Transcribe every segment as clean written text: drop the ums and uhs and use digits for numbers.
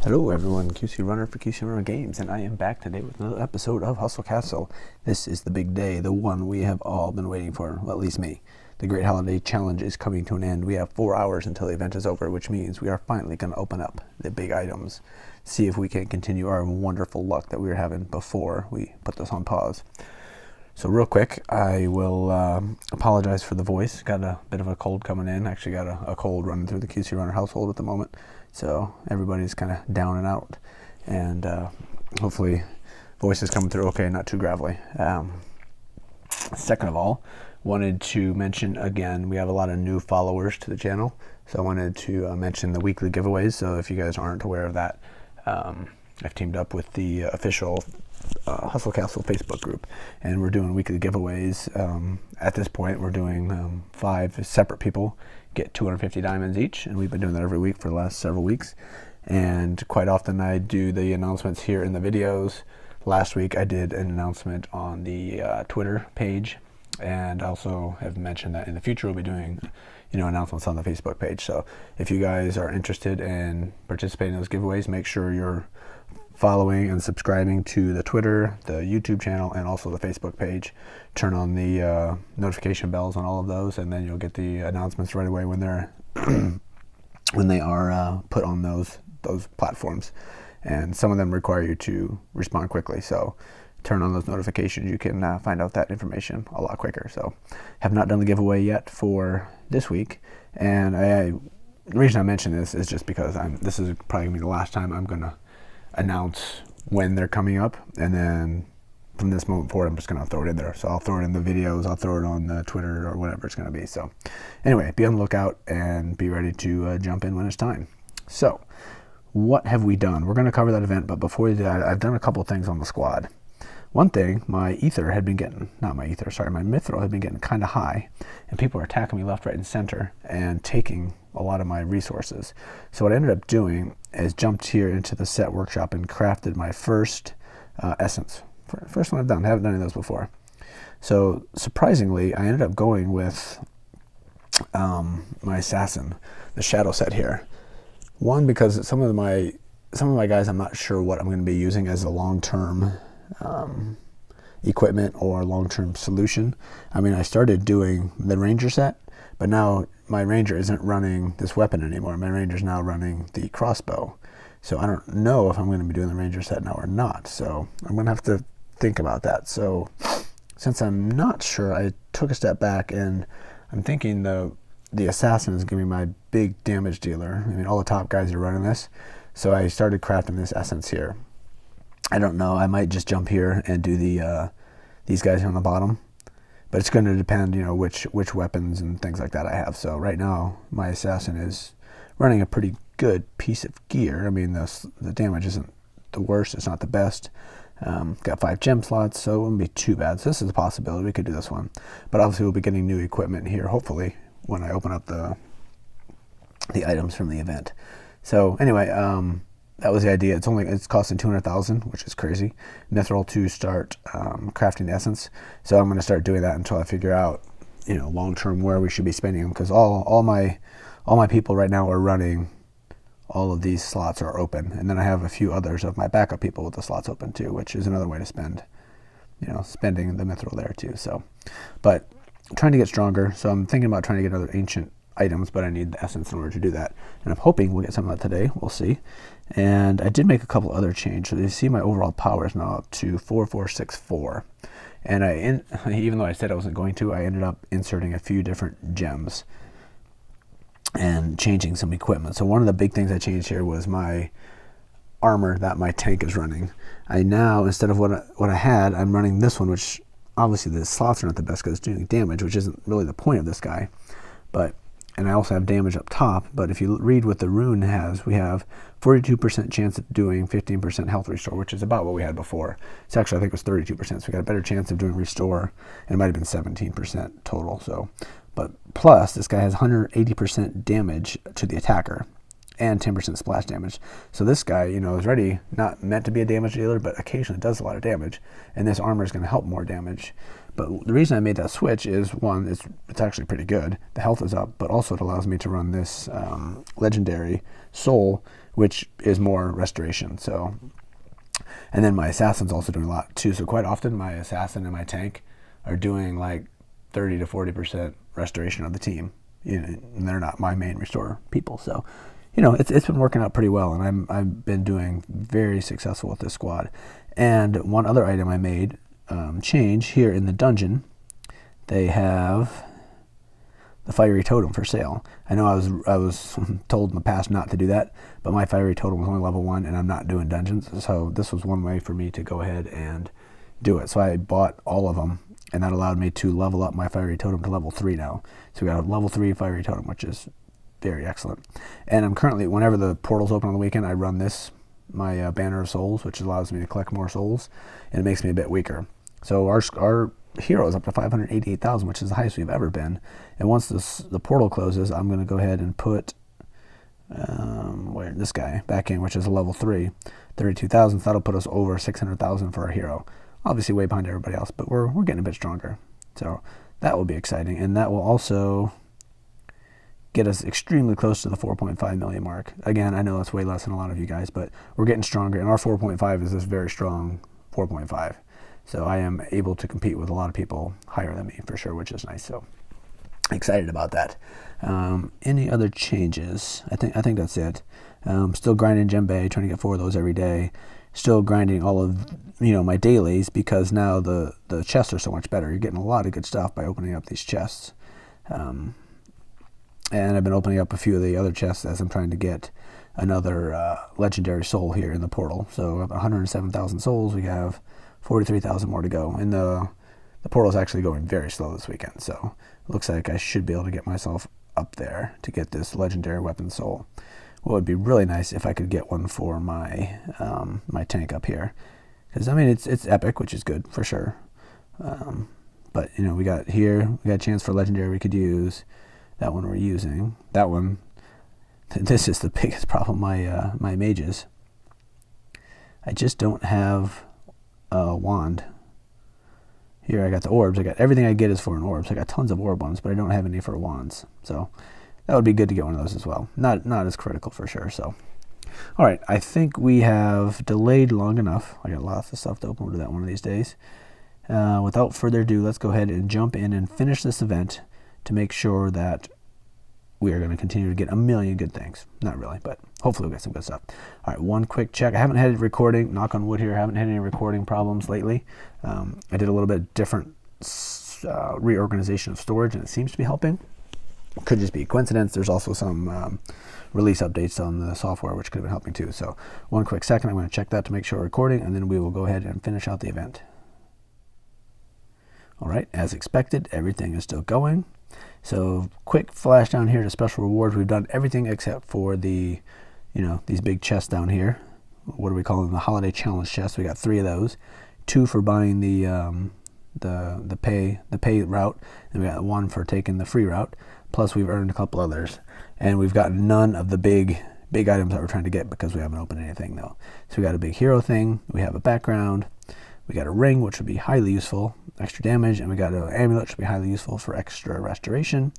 Hello everyone, QC Runner for QC Runner Games, and I am back today with another episode of Hustle Castle. This is the big day, the one we have all been waiting for, well, at least me. The Great Holiday Challenge is coming to an end. We have 4 hours until the event is over, which means we are finally going to open up the big items, see if we can continue our wonderful luck that we were having before we put this on pause. So real quick, I will apologize for the voice. Got a bit of a cold coming in. Actually got a cold running through the QC Runner household at the moment. So everybody's kind of down and out. And hopefully voice is coming through okay, not too gravelly. Second of all, wanted to mention again, we have a lot of new followers to the channel. So I wanted to mention the weekly giveaways. So if you guys aren't aware of that, I've teamed up with the official Hustle Castle Facebook group, and we're doing weekly giveaways. At this point, we're doing 5 separate people get 250 diamonds each, and we've been doing that every week for the last several weeks. And quite often I do the announcements here in the videos. Last week I did an announcement on the Twitter page, and also have mentioned that in the future we'll be doing announcements on the Facebook page. So if you guys are interested in participating in those giveaways, make sure you're following and subscribing to the Twitter, the YouTube channel, and also the Facebook page. Turn on the notification bells on all of those, and then you'll get the announcements right away when they're when they are put on those platforms. And some of them require you to respond quickly, so turn on those notifications. You can find out that information a lot quicker. So have not done the giveaway yet for this week, and the reason I mention this is just because this is probably gonna be the last time I'm gonna announce when they're coming up, and then from this moment forward I'm just going to throw it in there. So I'll throw it in the videos, I'll throw it on the Twitter or whatever it's going to be. So anyway, be on the lookout and be ready to jump in when it's time. So what have we done? We're going to cover that event, but before we do that, I've done a couple things on the squad. One thing, my mithril had been getting kind of high, and people are attacking me left, right, and center and taking a lot of my resources. So what I ended up doing is jumped here into the set workshop and crafted my first essence. First one I've done. I haven't done any of those before. So surprisingly, I ended up going with my assassin, the shadow set here. One, because some of my guys I'm not sure what I'm going to be using as a long-term equipment or long-term solution. I mean, I started doing the ranger set, but now my ranger isn't running this weapon anymore. My ranger's now running the crossbow. So I don't know if I'm going to be doing the ranger set now or not. So I'm going to have to think about that. So since I'm not sure, I took a step back, and I'm thinking the assassin is going to be my big damage dealer. I mean, all the top guys are running this. So I started crafting this essence here. I don't know, I might just jump here and do these guys here on the bottom, but it's going to depend, which weapons and things like that I have. So right now, my assassin is running a pretty good piece of gear. I mean, the damage isn't the worst, it's not the best. Got 5 gem slots, so it wouldn't be too bad. So this is a possibility, we could do this one. But obviously we'll be getting new equipment here, hopefully, when I open up the items from the event. So anyway, that was the idea. It's costing 200,000, which is crazy. Mithril to start crafting the essence. So I'm going to start doing that until I figure out, long term where we should be spending them. Because all my people right now are running. All of these slots are open, and then I have a few others of my backup people with the slots open too, which is another way to spend, spending the mithril there too. So, but I'm trying to get stronger. So I'm thinking about trying to get other ancient items, but I need the essence in order to do that. And I'm hoping we'll get some of that today. We'll see. And I did make a couple other changes. So you see my overall power is now up to 4464. And even though I said I wasn't going to, I ended up inserting a few different gems and changing some equipment. So one of the big things I changed here was my armor that my tank is running. I now, instead of what I had, I'm running this one, which obviously the slots are not the best because it's doing damage, which isn't really the point of this guy. And I also have damage up top, but if you read what the rune has, we have 42% chance of doing 15% health restore, which is about what we had before. It's actually, I think it was 32%, so we got a better chance of doing restore, and it might have been 17% total. So, but plus, this guy has 180% damage to the attacker and 10% splash damage. So this guy, is already not meant to be a damage dealer, but occasionally does a lot of damage, and this armor is going to help more damage. But the reason I made that switch is, one, it's actually pretty good. The health is up, but also it allows me to run this legendary soul which is more restoration. So, and then my assassin's also doing a lot too. So quite often my assassin and my tank are doing like 30 to 40% restoration of the team. And they're not my main restore people. So, it's been working out pretty well, and I've been doing very successful with this squad. And one other item I made change here in the dungeon, they have the fiery totem for sale. I know I was told in the past not to do that, but my fiery totem was only level 1, and I'm not doing dungeons, so this was one way for me to go ahead and do it. So I bought all of them, and that allowed me to level up my fiery totem to level 3 now. So we got a level 3 fiery totem, which is very excellent. And I'm currently, whenever the portals open on the weekend, I run my Banner of Souls, which allows me to collect more souls, and it makes me a bit weaker. So our hero is up to 588,000, which is the highest we've ever been. And once the portal closes, I'm going to go ahead and put this guy back in, which is a level 3, 32,000. So that'll put us over 600,000 for our hero. Obviously way behind everybody else, but we're getting a bit stronger. So that will be exciting, and that will also get us extremely close to the 4.5 million mark. Again, I know that's way less than a lot of you guys, but we're getting stronger, and our 4.5 is this very strong 4.5. So I am able to compete with a lot of people higher than me for sure, which is nice. So excited about that. Any other changes? I think that's it. Still grinding Djembe, trying to get 4 of those every day. Still grinding all of my dailies, because now the chests are so much better. You're getting a lot of good stuff by opening up these chests. And I've been opening up a few of the other chests as I'm trying to get another legendary soul here in the portal. So 107,000 souls. We have 43,000 more to go. And the portal is actually going very slow this weekend. So it looks like I should be able to get myself up there to get this legendary weapon soul. What would be really nice if I could get one for my my tank up here, because it's epic, which is good for sure. But we got a chance for legendary we could use. That one we're using. That one. This is the biggest problem. My mages. I just don't have a wand. Here I got the orbs. I got everything I get is for an orbs. I got tons of orb ones, but I don't have any for wands. So that would be good to get one of those as well. Not as critical for sure. So, all right. I think we have delayed long enough. I got lots of stuff to open. We'll do that one of these days. Without further ado, let's go ahead and jump in and finish this event to make sure that we are going to continue to get a million good things. Not really, but hopefully we'll get some good stuff. All right, one quick check. I haven't had recording, knock on wood here, I haven't had any recording problems lately. I did a little bit different reorganization of storage, and it seems to be helping. Could just be a coincidence. There's also some release updates on the software, which could have been helping too. So one quick second, I'm going to check that to make sure we're recording, and then we will go ahead and finish out the event. All right, as expected, everything is still going. So quick flash down here to special rewards. We've done everything except for the, these big chests down here. What do we call them? The holiday challenge chests. We got 3 of those. 2 for buying the pay route, and we got 1 for taking the free route. Plus we've earned a couple others, and we've got none of the big items that we're trying to get because we haven't opened anything though. So we got a big hero thing. We have a background. We got a ring, which would be highly useful, extra damage, and we got an amulet, which would be highly useful for extra restoration.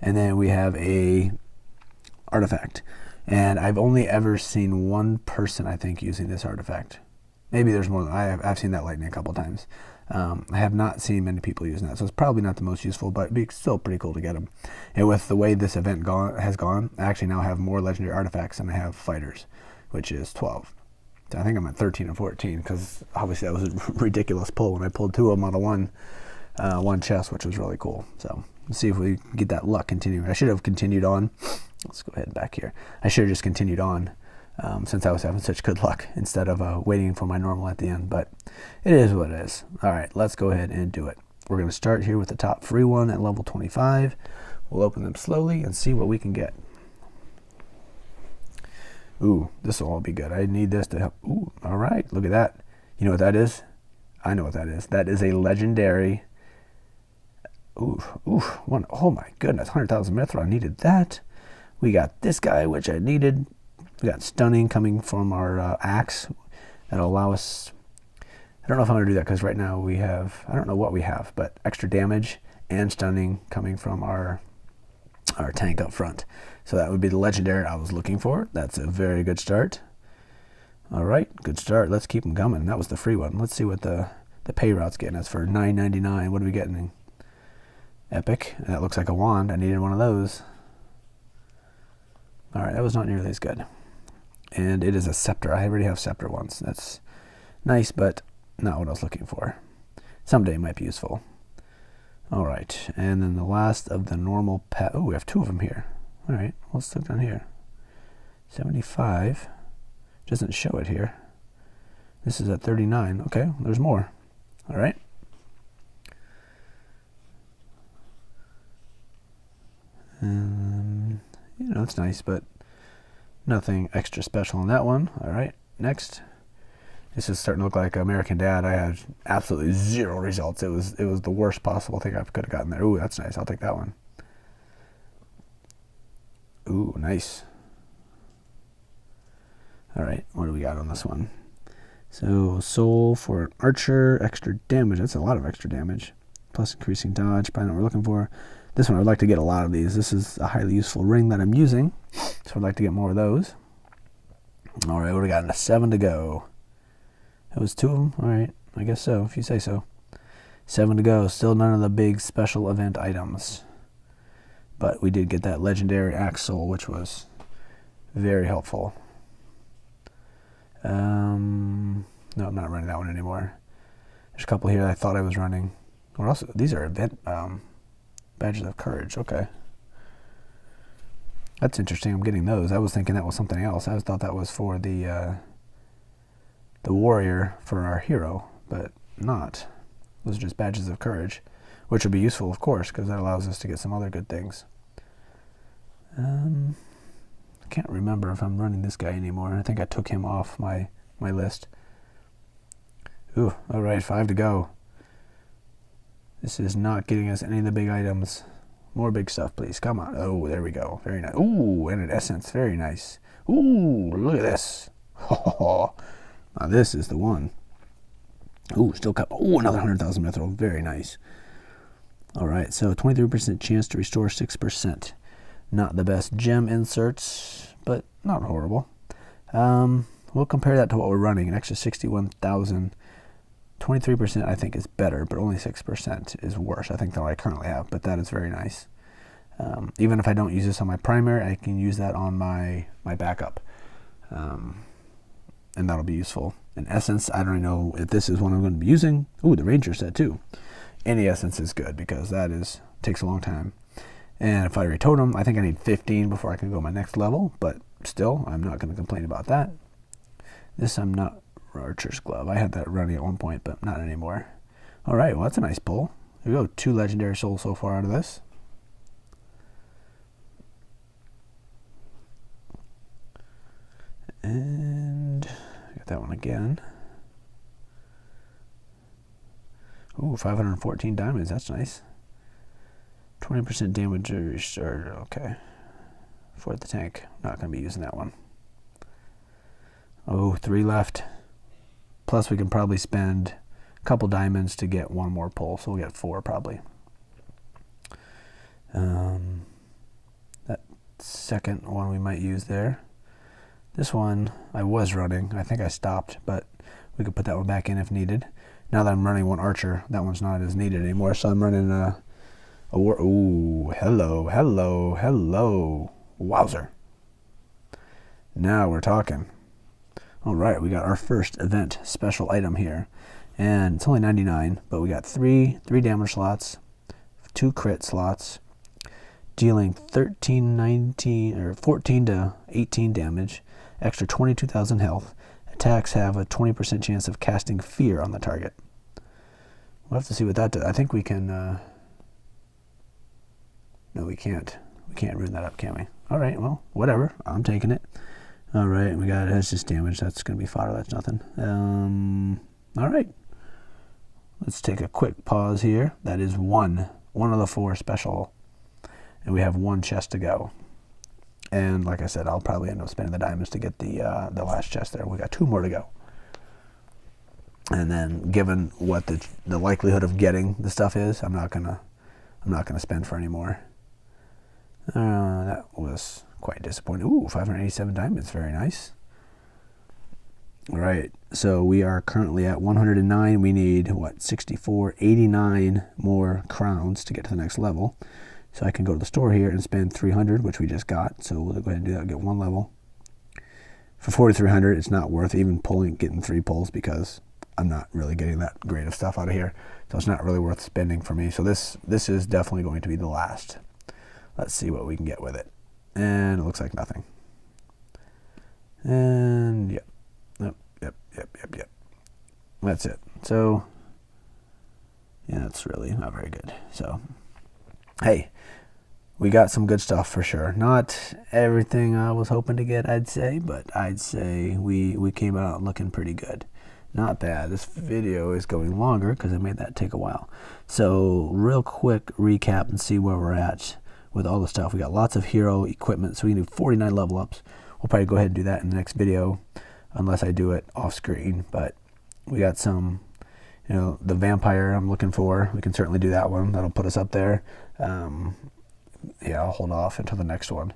And then we have a artifact. And I've only ever seen one person, I think, using this artifact. Maybe there's more. I've seen that lightning a couple times. I have not seen many people using that, so it's probably not the most useful, but it'd be still pretty cool to get them. And with the way this event has gone, I actually now have more legendary artifacts than I have fighters, which is 12. I think I'm at 13 or 14, because obviously that was a ridiculous pull when I pulled 2 of them out of one chest, which was really cool. So let's see if we get that luck continuing. I should have continued on. Let's go ahead back here. I should have just continued on since I was having such good luck instead of waiting for my normal at the end. But it is what it is. All right, let's go ahead and do it. We're going to start here with the top free one at level 25. We'll open them slowly and see what we can get. Ooh, this will all be good. I need this to help. Ooh, all right, look at that. You know what that is? I know what that is. That is a legendary. One. Oh my goodness, 100,000 Mithril. I needed that. We got this guy, which I needed. We got stunning coming from our axe. That'll allow us. I don't know if I'm going to do that because right now we have. I don't know what we have, but extra damage and stunning coming from our our tank up front. So that would be the legendary I was looking for. That's a very good start. All right, good start. Let's keep them coming. That was the free one. Let's see what the pay route's getting us for $9.99. What are we getting? Epic. That looks like a wand. I needed one of those. All right, that was not nearly as good. And it is a scepter. I already have scepter ones. That's nice, but not what I was looking for. Someday it might be useful. All right, and then the last of the normal pet. Oh, we have two of them here. All right, let's look down here. 75. Doesn't show it here. This is at 39. Okay, there's more. All right. You know, it's nice, but nothing extra special on that one. All right, next. This is starting to look like American Dad. I had absolutely zero results. It was the worst possible thing I could have gotten there. Ooh, that's nice. I'll take that one. Ooh, nice. All right, what do we got on this one? So soul for an archer, extra damage. That's a lot of extra damage. Plus increasing dodge, probably not what we're looking for. This one, I'd like to get a lot of these. This is a highly useful ring that I'm using, so I'd like to get more of those. All right, what do we got? 7 to go. That was 2 of them? All right, I guess so, if you say so. 7 to go. Still none of the big special event items. But we did get that legendary axe soul, which was very helpful. No, I'm not running that one anymore. There's a couple here that I thought I was running. Or also, these are event badges of courage. Okay, that's interesting. I'm getting those. I was thinking that was something else. I thought that was for the warrior for our hero, but not. Those are just badges of courage, which would be useful, of course, because that allows us to get some other good things. I can't remember if I'm running this guy anymore. I think I took him off my list. Ooh, all right, 5 to go. This is not getting us any of the big items. More big stuff, please. Come on. Oh, there we go. Very nice. Ooh, and an essence. Very nice. Ooh, look at this. Oh, now this is the one. Ooh, still cut. Ooh, another 100,000 mithril. Very nice. All right, so 23% chance to restore 6%. Not the best gem inserts, but not horrible. We'll compare that to what we're running. An extra 61,000. 23% I think is better, but only 6% is worse, I think, than what I currently have, but that is very nice. Even if I don't use this on my primary, I can use that on my backup, and that'll be useful. In essence, I don't know if this is one I'm going to be using. Ooh, the ranger set too. Any essence is good because that takes a long time. And if I totem, I think I need 15 before I can go my next level, but still, I'm not going to complain about that. This I'm not. Archer's glove. I had that running at one point, but not anymore. All right, well, that's a nice pull. There we go. 2 legendary souls so far out of this. And I got that one again. Ooh, 514 diamonds. That's nice. 20% damage restored. Okay. For the tank. Not going to be using that one. Oh, 3 left. Plus, we can probably spend a couple diamonds to get 1 more pull, so we'll get 4 probably. That second one we might use there. This one I was running. I think I stopped, but we could put that one back in if needed. Now that I'm running 1 archer, that one's not as needed anymore, so I'm running a war. Ooh, hello, hello, hello. Wowzer. Now we're talking. All right, we got our first event special item here, and it's only 99, but we got 3 damage slots, 2 crit slots, dealing 14 to 18 damage, extra 22,000 health. Attacks have a 20% chance of casting fear on the target. We'll have to see what that does. I think we can. No, we can't. We can't ruin that up, can we? All right, well, whatever. I'm taking it. All right, we got it. It's just damage. That's going to be fodder. That's nothing. All right. Let's take a quick pause here. That is one of the 4 special. And we have 1 chest to go. And like I said, I'll probably end up spending the diamonds to get the last chest there. We got 2 more to go. And then given what the likelihood of getting the stuff is, I'm not gonna spend for any more. That was quite disappointing. Ooh, 587 diamonds, very nice. All right, so we are currently at 109. We need, what, 64, 89 more crowns to get to the next level. So I can go to the store here and spend 300, which we just got. So we'll go ahead and do that and get one level. For 4,300, it's not worth even getting 3 pulls because I'm not really getting that great of stuff out of here. So it's not really worth spending for me. So this is definitely going to be the last. Let's see what we can get with it. And it looks like nothing. And yep. Yep. That's it. So, yeah, it's really not very good. So, hey, we got some good stuff for sure. Not everything I was hoping to get, I'd say, but I'd say we came out looking pretty good. Not bad. This video is going longer because I made that take a while. So, real quick recap and see where we're at with all the stuff. We got lots of hero equipment, so we can do 49 level ups. We'll probably go ahead and do that in the next video, unless I do it off screen. But we got some, the vampire I'm looking for. We can certainly do that one. That'll put us up there. Yeah, I'll hold off until the next one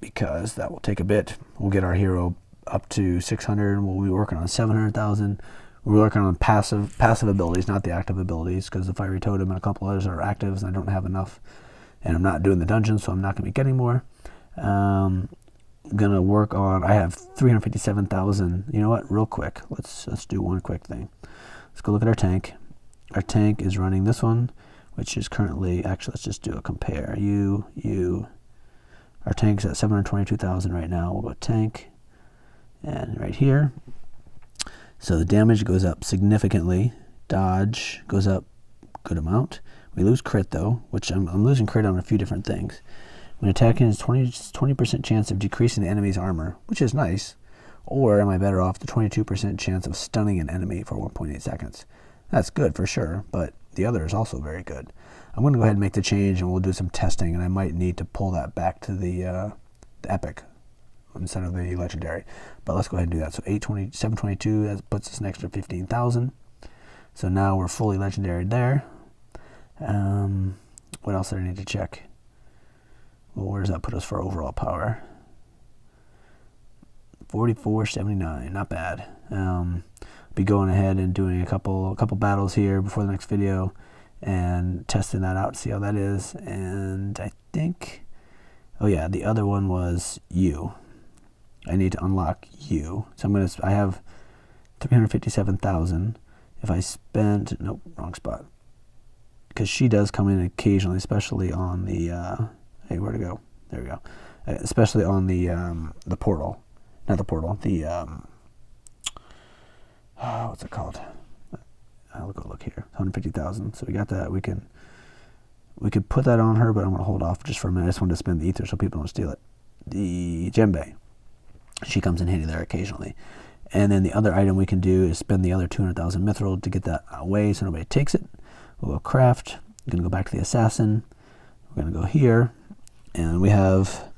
because that will take a bit. We'll get our hero up to 600. We'll be working on 700,000. We're working on passive abilities, not the active abilities, because the fiery totem and a couple others are actives, and I don't have enough. And I'm not doing the dungeon, so I'm not going to be getting more. Gonna work on. I have 357,000. You know what? Real quick, let's do one quick thing. Let's go look at our tank. Our tank is running this one, which is currently, actually, let's just do a compare. Our tank's at 722,000 right now. We'll go tank, and right here. So the damage goes up significantly. Dodge goes up good amount. We lose crit though, which I'm losing crit on a few different things. When attacking, is 20% chance of decreasing the enemy's armor, which is nice. Or am I better off the 22% chance of stunning an enemy for 1.8 seconds? That's good for sure, but the other is also very good. I'm going to go ahead and make the change, and we'll do some testing, and I might need to pull that back to the epic instead of the legendary. But let's go ahead and do that. So 722, that puts us an extra 15,000. So now we're fully legendary there. What else did I need to check? Well, where does that put us for overall power? 4479, not bad. Be going ahead and doing a couple battles here before the next video and testing that out to see how that is. And I think, oh yeah, the other one was you. I need to unlock you. So I have 357,000. If I spent, nope, wrong spot. Because she does come in occasionally, especially on the, hey, where'd it go? There we go. Especially on the portal. Not the portal, the, what's it called? I'll go look here. 150,000. So we got that. We could put that on her, but I'm going to hold off just for a minute. I just wanted to spend the ether so people don't steal it. The djembe. She comes in handy there occasionally. And then the other item we can do is spend the other 200,000 mithril to get that away so nobody takes it. We'll go craft. We're going to go back to the assassin. We're going to go here. And we have,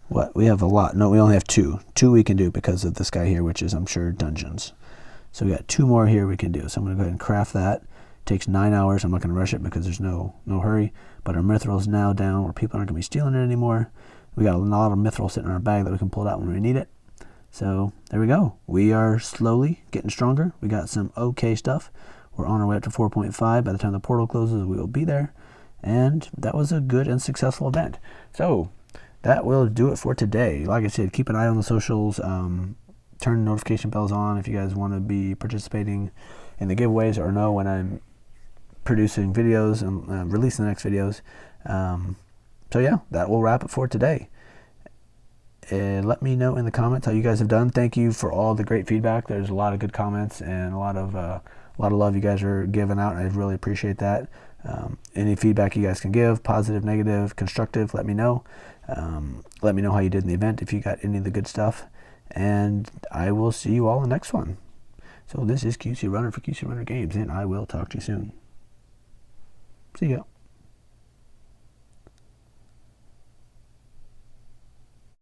what? We have a lot. No, we only have two. Two we can do because of this guy here, which is, I'm sure, dungeons. So we got 2 more here we can do. So I'm going to go ahead and craft that. It takes 9 hours. I'm not going to rush it because there's no hurry. But our mithril is now down where people aren't going to be stealing it anymore. We got a lot of mithril sitting in our bag that we can pull it out when we need it. So there we go. We are slowly getting stronger. We got some okay stuff. We're on our way up to 4.5. By the time the portal closes, we will be there. And that was a good and successful event. So that will do it for today. Like I said, keep an eye on the socials. Turn notification bells on if you guys want to be participating in the giveaways or know when I'm producing videos and releasing the next videos. So yeah, that will wrap it for today. Let me know in the comments how you guys have done. Thank you for all the great feedback. There's a lot of good comments and a lot of love you guys are giving out. I really appreciate that. Any feedback you guys can give, positive, negative, constructive, let me know. Let me know how you did in the event if you got any of the good stuff. And I will see you all in the next one. So this is QC Runner for QC Runner Games, and I will talk to you soon. See ya.